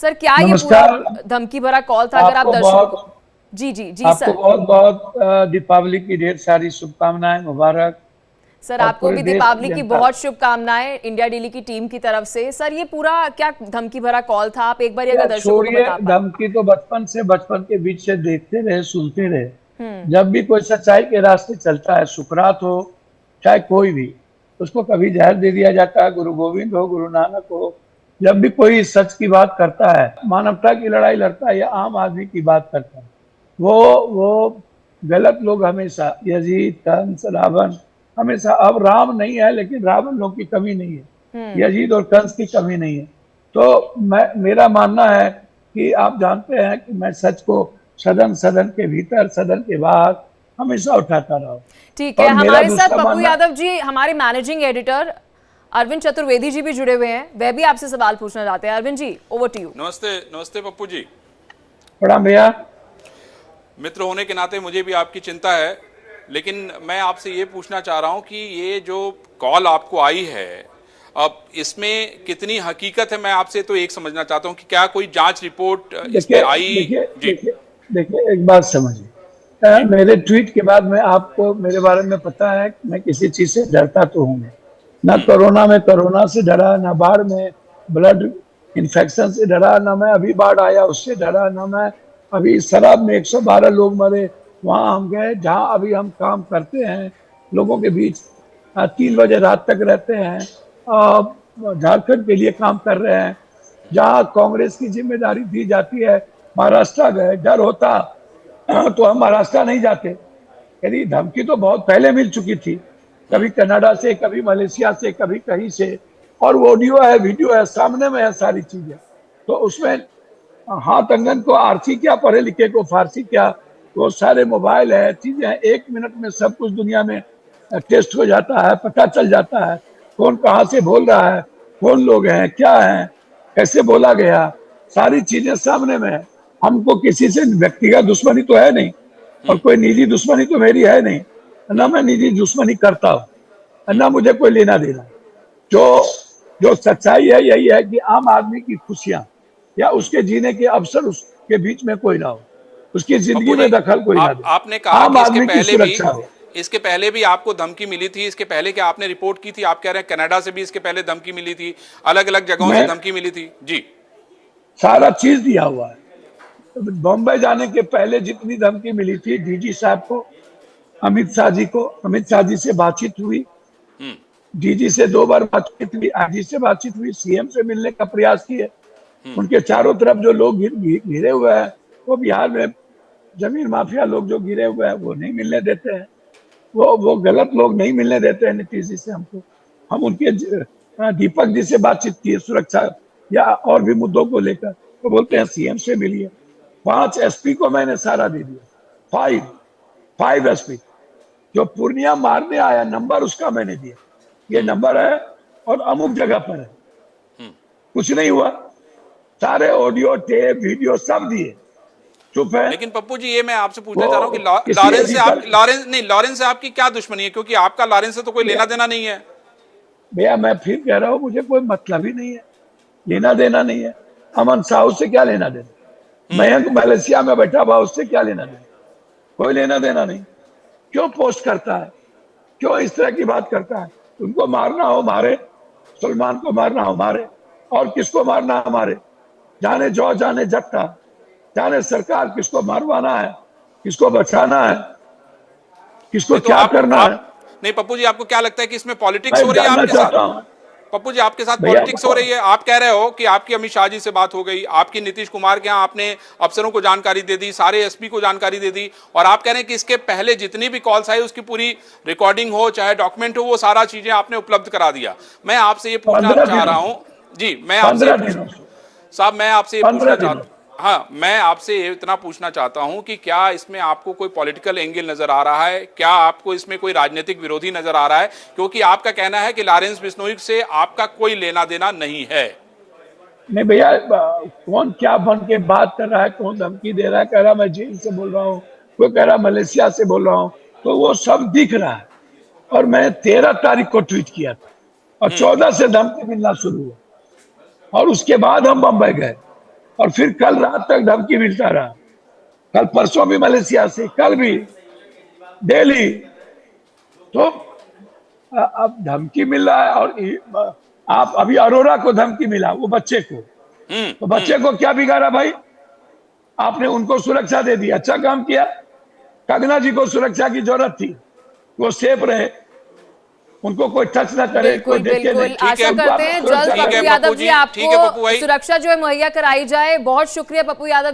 Sir क्या ये पूरा नमस्कार। धमकी भरा कॉल था, अगर आप आपको दर्शकों को। बहुत जी जी जी आपको सर। बहुत बहुत दीपावली की ढेर सारी शुभकामनाएं, मुबारक। सर और आपको पूरे भी देश की दीपावली की जनता बहुत शुभकामनाएं इंडिया डेली की टीम की तरफ से। सर ये पूरा क्या धमकी भरा कॉल था, आप एक बार अगर या दर्शकों को छोड़िए, बता पाए। धमकी तो बचपन के बीच से देखते रहे, सुनते रहे। हम्म। जब भी कोई सच्चाई के रास्ते चलता है, सुकरात हो चाहे कोई भी, उसको कभी जहर दे दिया जाता है। गुरु गोविंद हो, गुरु नानक हो, जब भी कोई सच की बात करता है, मानवता की लड़ाई लड़ता है या आम आदमी की बात करता है, वो गलत लोग हमेशा, यजीद, कंस, रावण, हमेशा। अब राम नहीं है लेकिन रावण लोग की कमी नहीं है, हम्म। यजीद और कंस की कमी नहीं है। तो मेरा मानना है कि आप जानते हैं कि मैं सच को सदन सदन के भीतर, सदन के बाहर हमेशा उठाता रहा हूं। ठीक है, और मेरा हमारे साथ दूसरा पप्पू मानना, यादव जी, हमारे मैनेजिंग एडिटर अरविंद चतुर्वेदी जी भी जुड़े हुए हैं, वह भी आपसे सवाल पूछना चाहते हैं। Arvind ji, over to you. नमस्ते नमस्ते पप्पू जी। प्रणाम भैया। मित्र होने के नाते मुझे भी आपकी चिंता है, लेकिन मैं आपसे ये पूछना चाह रहा हूं कि ये जो कॉल आपको आई है, अब इसमें कितनी हकीकत है। मैं आपसे तो एक समझना चाहता हूं कि क्या कोई जांच रिपोर्ट इस पे देखिए आई। देखिए जी। देखिए देखिए, एक बात समझिए। जी। मेरे ट्वीट के बाद में आपको मेरे बारे में पता है कि मैं किसी चीज से डरता तो हूँ नहीं। ना कोरोना में कोरोना से डरा, ना बाढ़ में ब्लड इन्फेक्शन से डरा, ना मैं अभी बाढ़ आया उससे डरा, ना मैं अभी शराब में 112 लोग मरे वहां हम गए जहां अभी हम काम करते हैं लोगों के बीच। 3 बजे रात तक रहते हैं, झारखंड के लिए काम कर रहे हैं। जहां कांग्रेस की जिम्मेदारी दी जाती है, महाराष्ट्र गए, डर होता तो हम महाराष्ट्र नहीं जाते। यदि धमकी तो बहुत पहले मिल चुकी थी, कभी कनाडा से, कभी मलेशिया से, कभी कहीं से। और वो ऑडियो है, वीडियो है, सामने में है सारी चीजें। तो उसमें हाथ अंगन को आरसी क्या, पढ़े लिखे को फारसी क्या, वो सारे मोबाइल है, चीजें हैं। 1 मिनट में सब कुछ दुनिया में टेस्ट हो जाता है, पता चल जाता है कौन कहाँ से बोल रहा है, कौन लोग हैं, क्या है, कैसे बोला गया, सारी चीजें सामने में है। हमको किसी से व्यक्तिगत दुश्मनी तो है नहीं, और कोई निजी दुश्मनी तो मेरी है नहीं, ना मैं निजी दुश्मनी करता हूँ, ना मुझे कोई लेना देना। जो जो सच्चाई है यही है कि आम आदमी की खुशियां या उसके जीने के अवसर उसके बीच में कोई ना हो, उसकी जिंदगी पप्पू में जी, दखल कोई ना दे, आपने कहा आम कि आदमी की सुरक्षा हो। इसके पहले भी आपको धमकी मिली थी। इसके पहले क्या आपने रिपोर्ट की थी? आप कह रहे हैं कनाडा से भी इसके पहले धमकी मिली थी, अलग अलग जगहों से मैं धमकी मिली थी। जी। सारा चीज दिया हुआ है। तो बॉम्बे जाने के पहले जितनी धमकी मिली थी डीजी साहब को, अमित शाह जी को, अमित शाह जी से बातचीत हुई, हम्म। डीजी से 2 बार बातचीत हुई, आईजी से बातचीत हुई, सीएम से मिलने का प्रयास किए। उनके चारों तरफ जो लोग घिरे हुए हैं, वो बिहार में जमीन माफिया लोग जो घिरे हुए हैं, वो नहीं मिलने देते हैं। वो गलत लोग नहीं मिलने देते हैं नीतीश जी से हमको। हम उनके दीपक जी से बातचीत की सुरक्षा या और भी मुद्दों को लेकर, तो बोलते हैं सीएम से मिलिए। 5 एसपी को मैंने सारा दे दिया, 5 एसपी। जो पूर्णिया मारने आया नंबर उसका मैंने दिया, ये नंबर है और अमुक जगह पर है। कुछ नहीं हुआ, सारे ऑडियो टेप वीडियो सब दिए, चुप है। लेकिन पप्पू जी, ये मैं आपसे पूछना वो चाह रहा हूँ कि किसी लॉरेंस से आप, अधिकार, लॉरेंस से आपकी क्या दुश्मनी है? क्योंकि आपका लॉरेंस से तो कोई लेना देना नहीं है। भैया मैं फिर कह रहा हूँ, मुझे कोई मतलब ही नहीं है, लेना देना नहीं है। अमन साहू से क्या लेना देना, मयंक मलेशिया में बैठा हुआ उससे क्या लेना देना, कोई लेना देना नहीं। क्यों पोस्ट करता है, क्यों इस तरह की बात करता है? उनको मारना हो मारे, सलमान को मारना हो मारे, और किसको मारना हमारे, जाने जो जाने जट्टा, जाने सरकार किसको मारवाना है, किसको बचाना है, किसको नहीं तो क्या करना है। आप नहीं पप्पू जी, आपको क्या लगता है कि इसमें पॉलिटिक्स मैं हो रही है जानना आपके साथ? चाहता हूँ पप्पू जी, आपके साथ भैया। पॉलिटिक्स हो रही है। आप कह रहे हो कि आपकी अमित शाह जी से बात हो गई, आपकी नीतीश कुमार के यहाँ आपने अफसरों को जानकारी दे दी, सारे एसपी को जानकारी दे दी, और आप कह रहे हैं कि इसके पहले जितनी भी कॉल्स आई उसकी पूरी रिकॉर्डिंग हो चाहे डॉक्यूमेंट हो, वो सारा चीजें आपने उपलब्ध करा दिया। मैं आपसे ये पूछना 15 चाह रहा दिनों हूँ। से जी, मैं आपसे ये 15 पूछ दिनों से साहब, मैं आपसे ये 15 पूछना दिनों चाहता हाँ, मैं आपसे इतना पूछना चाहता हूं कि क्या इसमें आपको कोई पॉलिटिकल एंगल नजर आ रहा है? क्या आपको इसमें कोई राजनीतिक विरोधी नजर आ रहा है? क्योंकि आपका कहना है कि लॉरेंस बिश्नोई से आपका कोई लेना देना नहीं है। नहीं भैया, कौन क्या बन के बात कर रहा है, कौन धमकी दे रहा है, कह रहा मैं जेल से बोल रहा हूँ, कोई कह रहा मलेशिया से बोल रहा हूँ, तो वो सब दिख रहा है। और मैं 13 तारीख को ट्वीट किया था और 14 से धमकी मिलना शुरू हुआ, और उसके बाद हम बम्बई गए। और फिर कल रात तक धमकी मिलता रहा, कल परसों भी मलेशिया से, कल भी दिल्ली। तो अब धमकी मिल रहा है, और आप अभी अरोरा को धमकी मिला, वो बच्चे को, तो बच्चे को क्या बिगाड़ा भाई? आपने उनको सुरक्षा दे दी, अच्छा काम किया। कंगना जी को सुरक्षा की जरूरत थी, वो सेफ रहे, उनको कोई टच ना करे, बिल्कुल कोई देखे बिल्कुल, नहीं। आशा करते हैं जल्द ठीक है पप्पू यादव पप्पू जी जी, ठीक है पप्पू आपको भाई। सुरक्षा जो है मुहैया कराई जाए। बहुत शुक्रिया पप्पू यादव जी।